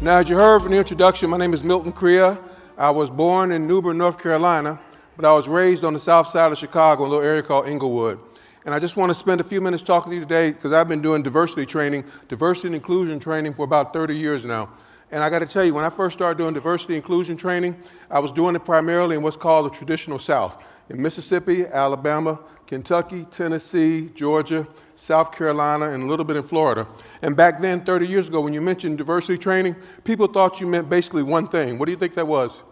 Now, as you heard from the introduction, my name is Milton Crea. I was born in New Bern, North Carolina, but I was raised on the south side of Chicago in a little area called Inglewood. And I just want to spend a few minutes talking to you today because I've been doing diversity and inclusion training for about 30 years now. And I got to tell you, when I first started doing diversity inclusion training, I was doing it primarily in what's called the traditional South, in Mississippi, Alabama, Kentucky, Tennessee, Georgia, South Carolina, and a little bit in Florida. And back then, 30 years ago, when you mentioned diversity training, people thought you meant basically one thing. What do you think that was?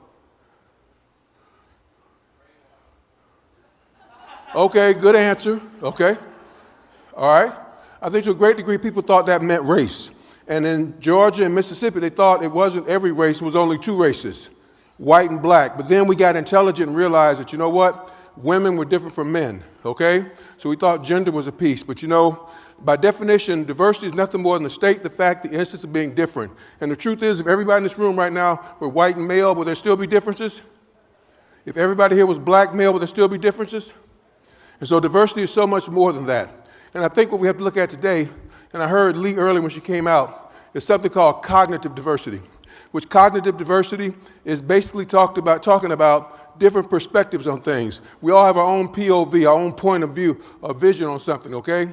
Okay, good answer. Okay. All right. I think to a great degree, people thought that meant race. And in Georgia and Mississippi, they thought it wasn't every race, it was only two races, white and black. But then we got intelligent and realized that, you know what? Women were different from men, okay? So we thought gender was a piece. But you know, by definition, diversity is nothing more than the state, the fact, the instance of being different. And the truth is, if everybody in this room right now were white and male, would there still be differences? If everybody here was black male, would there still be differences? And so diversity is so much more than that. And I think what we have to look at today, and I heard Lee earlier when she came out, is something called cognitive diversity, which cognitive diversity is basically talking about different perspectives on things. We all have our own POV, our own point of view, or vision on something, okay?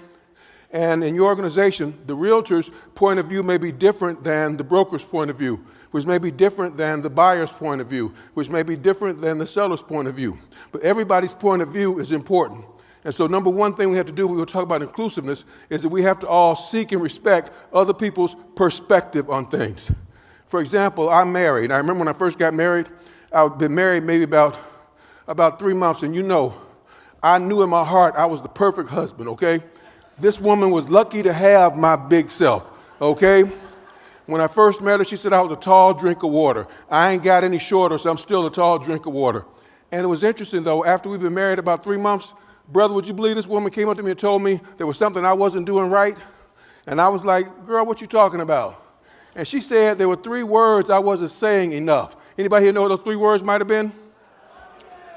And in your organization, the realtor's point of view may be different than the broker's point of view, which may be different than the buyer's point of view, which may be different than the seller's point of view. But everybody's point of view is important. And so number one thing we have to do when we talk about inclusiveness is that we have to all seek and respect other people's perspective on things. For example, I'm married. I remember when I first got married, I'd been married maybe about 3 months, and you know, I knew in my heart I was the perfect husband, okay? This woman was lucky to have my big self, okay? When I first met her, she said I was a tall drink of water. I ain't got any shorter, so I'm still a tall drink of water. And it was interesting, though, after we'd been married about 3 months, brother, would you believe this woman came up to me and told me there was something I wasn't doing right? And I was like, girl, what you talking about? And she said there were 3 words I wasn't saying enough. Anybody here know what those 3 words might have been?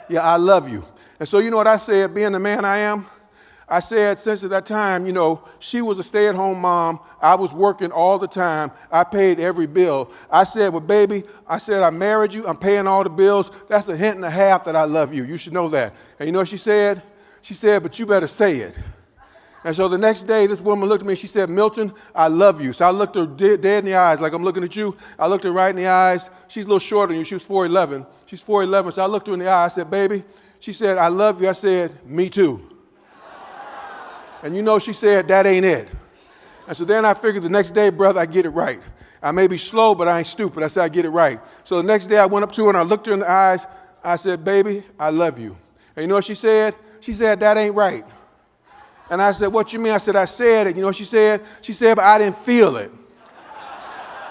Yeah, I love you. And so you know what I said, being the man I am? I said since at that time, you know, she was a stay-at-home mom. I was working all the time. I paid every bill. I said, well, baby, I married you. I'm paying all the bills. That's a hint and a half that I love you. You should know that. And you know what she said? She said, but you better say it. And so the next day, this woman looked at me and she said, Milton, I love you. So I looked her dead in the eyes like I'm looking at you. I looked her right in the eyes. She's a little shorter than you. She was 4'11". She's 4'11". So I looked her in the eye. I said, baby, she said, I love you. I said, me too. And you know, she said, that ain't it. And so then I figured the next day, brother, I get it right. I may be slow, but I ain't stupid. I said, I get it right. So the next day I went up to her and I looked her in the eyes. I said, baby, I love you. And you know what she said? She said, that ain't right. And I said, what you mean? I said it. You know what she said? She said, but I didn't feel it.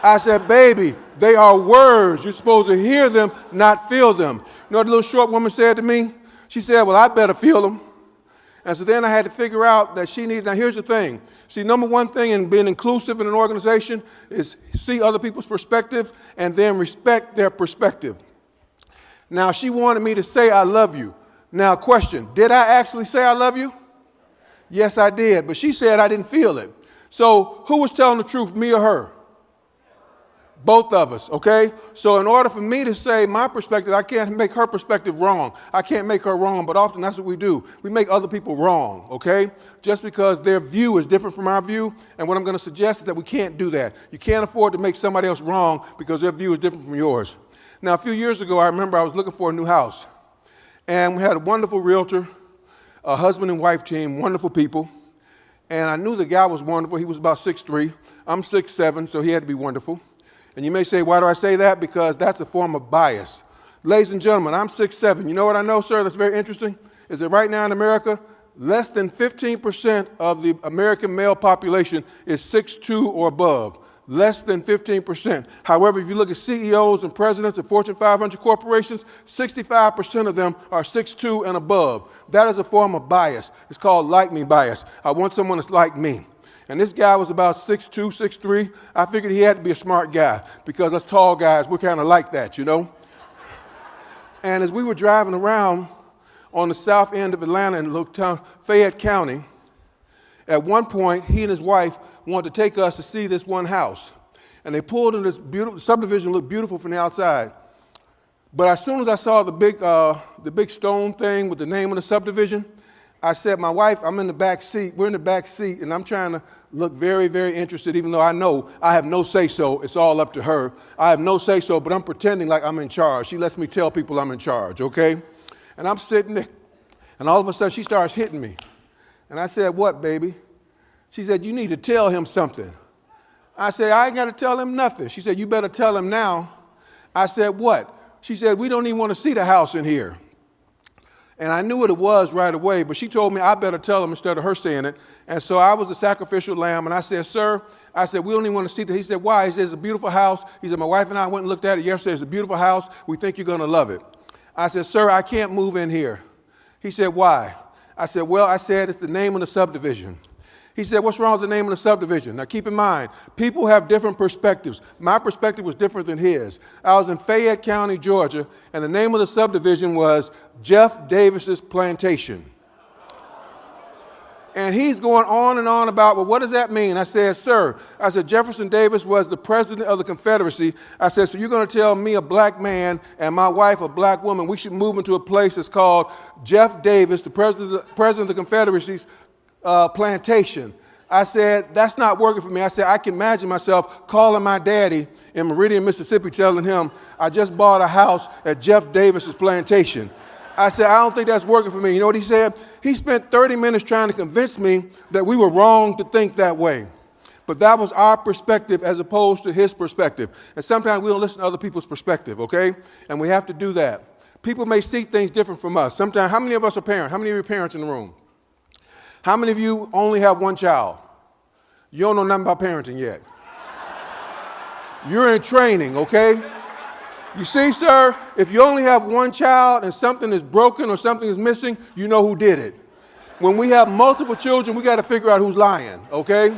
I said, baby, they are words. You're supposed to hear them, not feel them. You know what the little short woman said to me? She said, well, I better feel them. And so then I had to figure out that she needed, now here's the thing. See, number one thing in being inclusive in an organization is see other people's perspective and then respect their perspective. Now, she wanted me to say, I love you. Now, question, did I actually say I love you? Yes, I did, but she said I didn't feel it. So who was telling the truth, me or her? Both of us, okay? So in order for me to say my perspective, I can't make her perspective wrong. I can't make her wrong, but often that's what we do. We make other people wrong, okay? Just because their view is different from our view, and what I'm going to suggest is that we can't do that. You can't afford to make somebody else wrong because their view is different from yours. Now, a few years ago, I remember I was looking for a new house, and we had a wonderful realtor, a husband and wife team, wonderful people. And I knew the guy was wonderful. He was about 6'3". I'm 6'7", so he had to be wonderful. And you may say, why do I say that? Because that's a form of bias. Ladies and gentlemen, I'm 6'7". You know what I know, sir, that's very interesting? Is that right now in America, less than 15% of the American male population is 6'2" or above. Less than 15%. However, if you look at CEOs and presidents of Fortune 500 corporations, 65% of them are 6'2" and above. That is a form of bias. It's called like me bias. I want someone that's like me. And this guy was about 6'2", 6'3". I figured he had to be a smart guy because us tall guys, we're kind of like that, you know? And as we were driving around on the south end of Atlanta in little town, Fayette County, at one point, he and his wife wanted to take us to see this one house. And they pulled in this beautiful subdivision, looked beautiful from the outside. But as soon as I saw the big stone thing with the name of the subdivision, I said, my wife, I'm in the back seat. We're in the back seat, and I'm trying to look very, very interested, even though I know I have no say-so. It's all up to her. I have no say-so, but I'm pretending like I'm in charge. She lets me tell people I'm in charge, okay? And I'm sitting there, and all of a sudden she starts hitting me. And I said, what, baby? She said, you need to tell him something. I said, I ain't got to tell him nothing. She said, you better tell him now. I said, what? She said, we don't even want to see the house in here. And I knew what it was right away, but she told me I better tell him instead of her saying it. And so I was the sacrificial lamb, and I said, sir, I said, we don't even want to see that. He said, why? He said, it's a beautiful house. He said, my wife and I went and looked at it yesterday. It's a beautiful house. We think you're going to love it. I said, sir, I can't move in here. He said, why? I said, well, I said, it's the name of the subdivision. He said, what's wrong with the name of the subdivision? Now, keep in mind, people have different perspectives. My perspective was different than his. I was in Fayette County, Georgia, and the name of the subdivision was Jeff Davis's Plantation. And he's going on and on about, well, what does that mean? I said, sir, I said, Jefferson Davis was the president of the Confederacy. I said, so you're going to tell me, a black man, and my wife, a black woman, we should move into a place that's called Jeff Davis, the president of the Confederacy's plantation. I said, that's not working for me. I said, I can imagine myself calling my daddy in Meridian, Mississippi, telling him, I just bought a house at Jeff Davis's plantation. I said, I don't think that's working for me. You know what he said? He spent 30 minutes trying to convince me that we were wrong to think that way. But that was our perspective as opposed to his perspective. And sometimes we don't listen to other people's perspective, okay? And we have to do that. People may see things different from us. Sometimes, how many of us are parents? How many of you are parents in the room? How many of you only have one child? You don't know nothing about parenting yet. You're in training, okay? You see, sir, if you only have one child and something is broken or something is missing, you know who did it. When we have multiple children, we got to figure out who's lying, okay?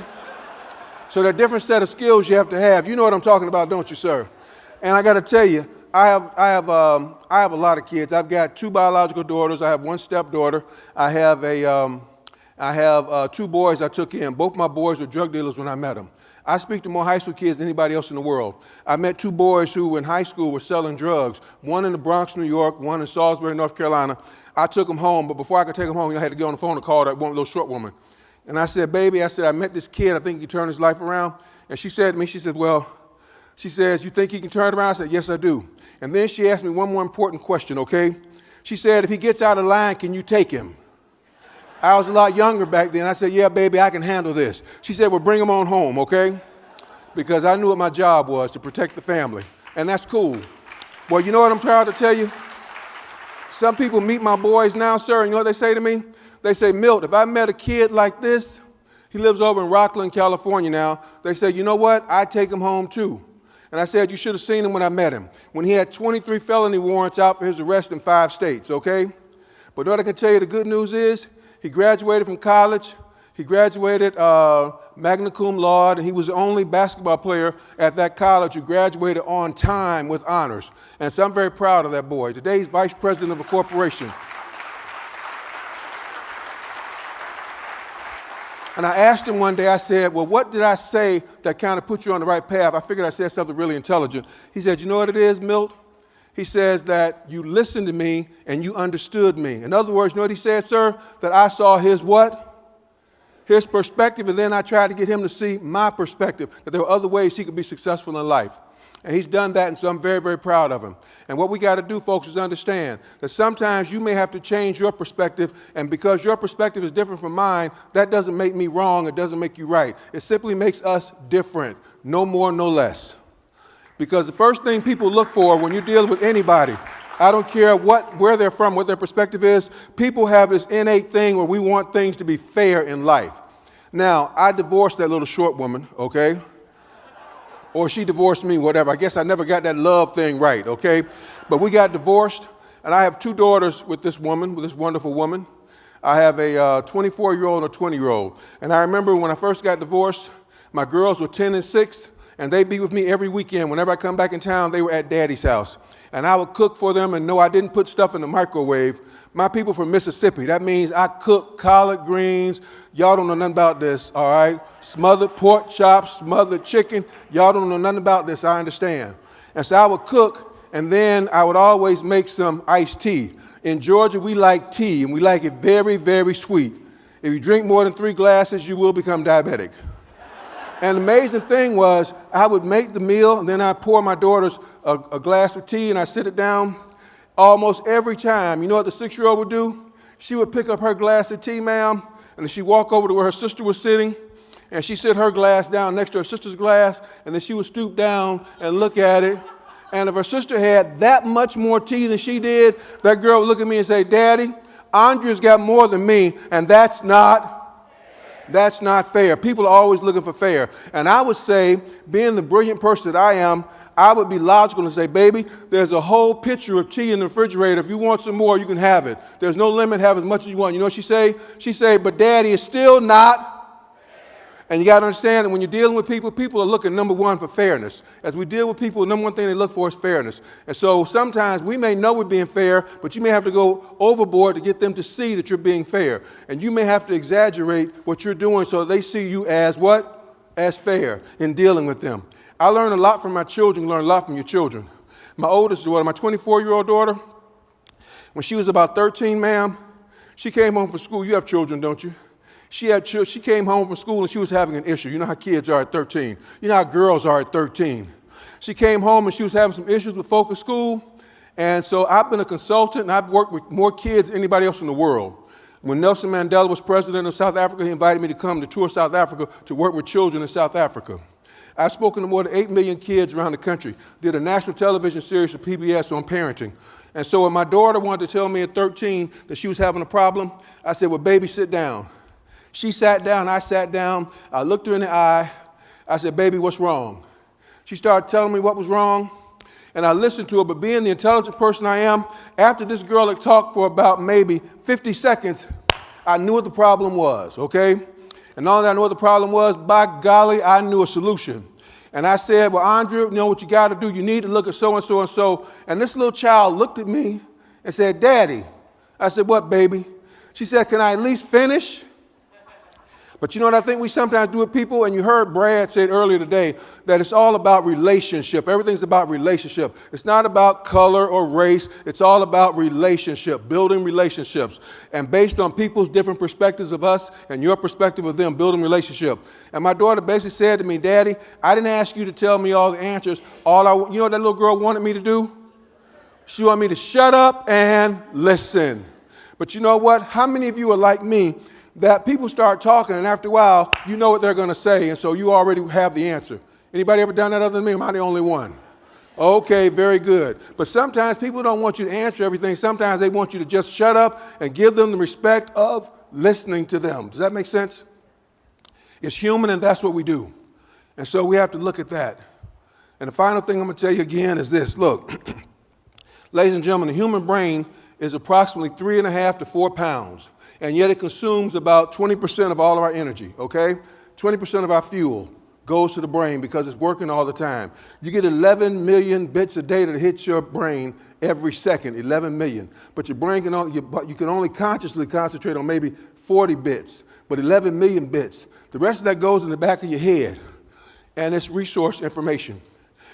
So there are different set of skills you have to have. You know what I'm talking about, don't you, sir? And I got to tell you, I have a lot of kids. I've got 2 biological daughters. I have 1 stepdaughter. I have 2 boys I took in. Both my boys were drug dealers when I met them. I speak to more high school kids than anybody else in the world. I met 2 boys who in high school were selling drugs, one in the Bronx, New York, one in Salisbury, North Carolina. I took them home, but before I could take them home, I had to get on the phone and call that one little short woman. And I said, baby, I met this kid. I think he can turn his life around. And she said to me, she said, she says, you think he can turn it around? I said, yes, I do. And then she asked me one more important question, okay? She said, if he gets out of line, can you take him? I was a lot younger back then. I said, yeah, baby, I can handle this. She said, well, bring him on home, okay? Because I knew what my job was, to protect the family. And that's cool. Well, you know what I'm proud to tell you? Some people meet my boys now, sir, and you know what they say to me? They say, Milt, if I met a kid like this, he lives over in Rockland, California now. They say, you know what? I'd take him home too. And I said, you should have seen him when I met him, when he had 23 felony warrants out for his arrest in 5 states, okay? But what I can tell you, the good news is, he graduated from college. He graduated magna cum laude, and he was the only basketball player at that college who graduated on time with honors. And so I'm very proud of that boy. Today he's vice president of a corporation. And I asked him one day, I said, well, what did I say that kind of put you on the right path? I figured I said something really intelligent. He said, you know what it is, Milt? He says that you listened to me and you understood me. In other words, you know what he said, sir? That I saw his what? His perspective, and then I tried to get him to see my perspective, that there were other ways he could be successful in life. And he's done that, and so I'm very, very proud of him. And what we got to do, folks, is understand that sometimes you may have to change your perspective, and because your perspective is different from mine, that doesn't make me wrong, it doesn't make you right. It simply makes us different, no more, no less. Because the first thing people look for when you're dealing with anybody, I don't care where they're from, what their perspective is, people have this innate thing where we want things to be fair in life. Now, I divorced that little short woman, okay? Or she divorced me, whatever. I guess I never got that love thing right, okay? But we got divorced, and I have 2 daughters with this woman, with this wonderful woman. I have a 24-year-old and a 20-year-old. And I remember when I first got divorced, my girls were 10 and 6, and they'd be with me every weekend. Whenever I come back in town, they were at Daddy's house. And I would cook for them, and no, I didn't put stuff in the microwave. My people from Mississippi, that means I cook collard greens. Y'all don't know nothing about this, all right? Smothered pork chops, smothered chicken. Y'all don't know nothing about this, I understand. And so I would cook, and then I would always make some iced tea. In Georgia, we like tea, and we like it very, very sweet. If you drink more than 3 glasses, you will become diabetic. And the amazing thing was, I would make the meal, and then I'd pour my daughters a glass of tea, and I'd sit it down. Almost every time, you know what the 6-year-old would do? She would pick up her glass of tea, ma'am, and then she'd walk over to where her sister was sitting, and she'd sit her glass down next to her sister's glass, and then she would stoop down and look at it. And if her sister had that much more tea than she did, that girl would look at me and say, Daddy, Andrea's got more than me, and that's not fair. People are always looking for fair. And I would say, being the brilliant person that I am, I would be logical and say, baby, there's a whole pitcher of tea in the refrigerator. If you want some more, you can have it. There's no limit, have as much as you want. You know what she say? She say, but Daddy, it's still not. And you got to understand that when you're dealing with people, people are looking, number one, for fairness. As we deal with people, the number one thing they look for is fairness. And so sometimes we may know we're being fair, but you may have to go overboard to get them to see that you're being fair. And you may have to exaggerate what you're doing so they see you as what? As fair in dealing with them. I learn a lot from my children. You learn a lot from your children. My oldest daughter, my 24-year-old daughter, when she was about 13, ma'am, she came home from school. You have children, don't you? She came home from school and she was having an issue. You know how kids are at 13. You know how girls are at 13. She came home and she was having some issues with folk at school. And so I've been a consultant and I've worked with more kids than anybody else in the world. When Nelson Mandela was president of South Africa, he invited me to come to tour South Africa to work with children in South Africa. I've spoken to more than 8 million kids around the country, did a national television series for PBS on parenting. And so when my daughter wanted to tell me at 13 that she was having a problem, I said, well, baby, sit down. She sat down, I sat down, I looked her in the eye, I said, baby, what's wrong? She started telling me what was wrong, and I listened to her, but being the intelligent person I am, after this girl had talked for about maybe 50 seconds, I knew what the problem was, okay? And not only did I know what the problem was, by golly, I knew a solution. And I said, well, Andrea, you know what you got to do? You need to look at so and so and so. And this little child looked at me and said, Daddy. I said, what, baby? She said, can I at least finish? But you know what I think we sometimes do with people, and you heard Brad say it earlier today, that it's all about relationship. Everything's about relationship. It's not about color or race. It's all about relationship, building relationships. And based on people's different perspectives of us and your perspective of them, building relationship. And my daughter basically said to me, Daddy, I didn't ask you to tell me all the answers. You know what that little girl wanted me to do? She wanted me to shut up and listen. But you know what? How many of you are like me? That people start talking, and after a while, you know what they're going to say, and so you already have the answer. Anybody ever done that other than me? Am I the only one? Okay, very good. But sometimes people don't want you to answer everything. Sometimes they want you to just shut up and give them the respect of listening to them. Does that make sense? It's human, and that's what we do. And so we have to look at that. And the final thing I'm going to tell you again is this. Look, ladies and gentlemen, the human brain is approximately 3.5 to 4 pounds. And yet it consumes about 20% of all of our energy, okay? 20% of our fuel goes to the brain because it's working all the time. You get 11 million bits of data that hits your brain every second, 11 million. But your brain you can only consciously concentrate on maybe 40 bits, but 11 million bits. The rest of that goes in the back of your head, and it's resource information.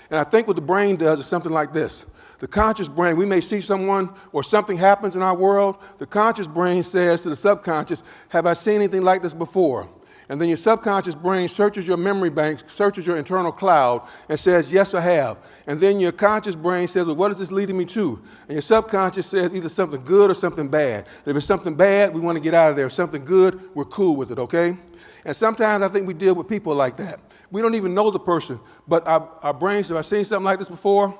And I think what the brain does is something like this. The conscious brain, we may see someone or something happens in our world. The conscious brain says to the subconscious, have I seen anything like this before? And then your subconscious brain searches your memory bank, searches your internal cloud, and says, yes, I have. And then your conscious brain says, well, what is this leading me to? And your subconscious says either something good or something bad. If it's something bad, we want to get out of there. If something good, we're cool with it, okay? And sometimes I think we deal with people like that. We don't even know the person, but our brains, have I seen something like this before?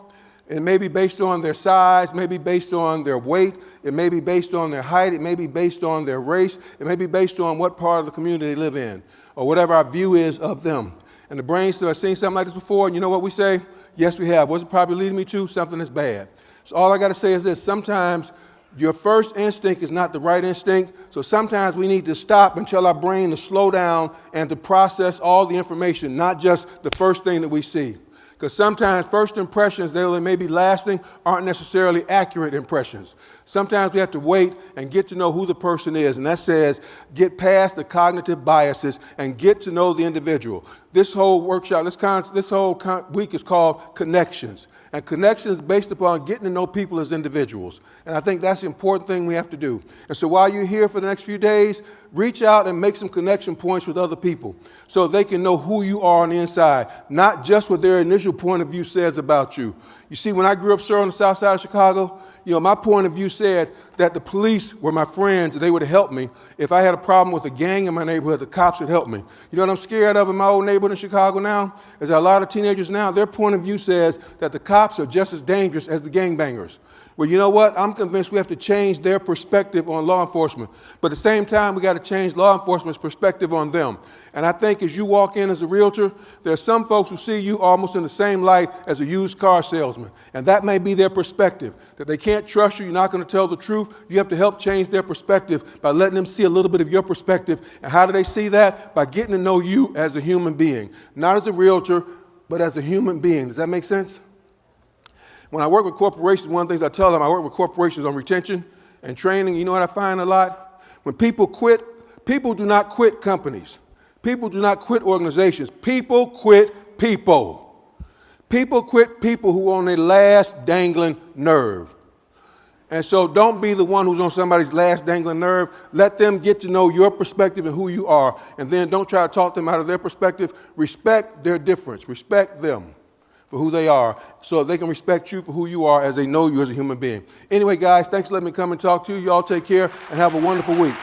It may be based on their size, maybe based on their weight, it may be based on their height, it may be based on their race, it may be based on what part of the community they live in, or whatever our view is of them. And the brain says, I've seen something like this before, and you know what we say? Yes, we have. What's it probably leading me to? Something that's bad. So all I got to say is this, sometimes your first instinct is not the right instinct, so sometimes we need to stop and tell our brain to slow down and to process all the information, not just the first thing that we see. Because sometimes first impressions, though they may be lasting, aren't necessarily accurate impressions. Sometimes we have to wait and get to know who the person is. And that says get past the cognitive biases and get to know the individual. This whole workshop, this whole week is called Connections. And connections based upon getting to know people as individuals. And I think that's the important thing we have to do. And so while you're here for the next few days, reach out and make some connection points with other people so they can know who you are on the inside, not just what their initial point of view says about you. You see, when I grew up, sir, on the south side of Chicago, my point of view said that the police were my friends and they would have helped me. If I had a problem with a gang in my neighborhood, the cops would help me. You know what I'm scared of in my old neighborhood in Chicago now? Is that a lot of teenagers now, their point of view says that the cops are just as dangerous as the gangbangers. Well, you know what? I'm convinced we have to change their perspective on law enforcement. But at the same time, we got to change law enforcement's perspective on them. And I think as you walk in as a realtor, there are some folks who see you almost in the same light as a used car salesman. And that may be their perspective, that they can't trust you, you're not going to tell the truth. You have to help change their perspective by letting them see a little bit of your perspective. And how do they see that? By getting to know you as a human being. Not as a realtor, but as a human being. Does that make sense? When I work with corporations, one of the things I tell them, I work with corporations on retention and training. You know what I find a lot? When people quit, people do not quit companies. People do not quit organizations. People quit people. People quit people who are on their last dangling nerve. And so don't be the one who's on somebody's last dangling nerve. Let them get to know your perspective and who you are. And then don't try to talk them out of their perspective. Respect their difference. Respect them for who they are so they can respect you for who you are as they know you as a human being. Anyway, guys, thanks for letting me come and talk to you. Y'all take care and have a wonderful week.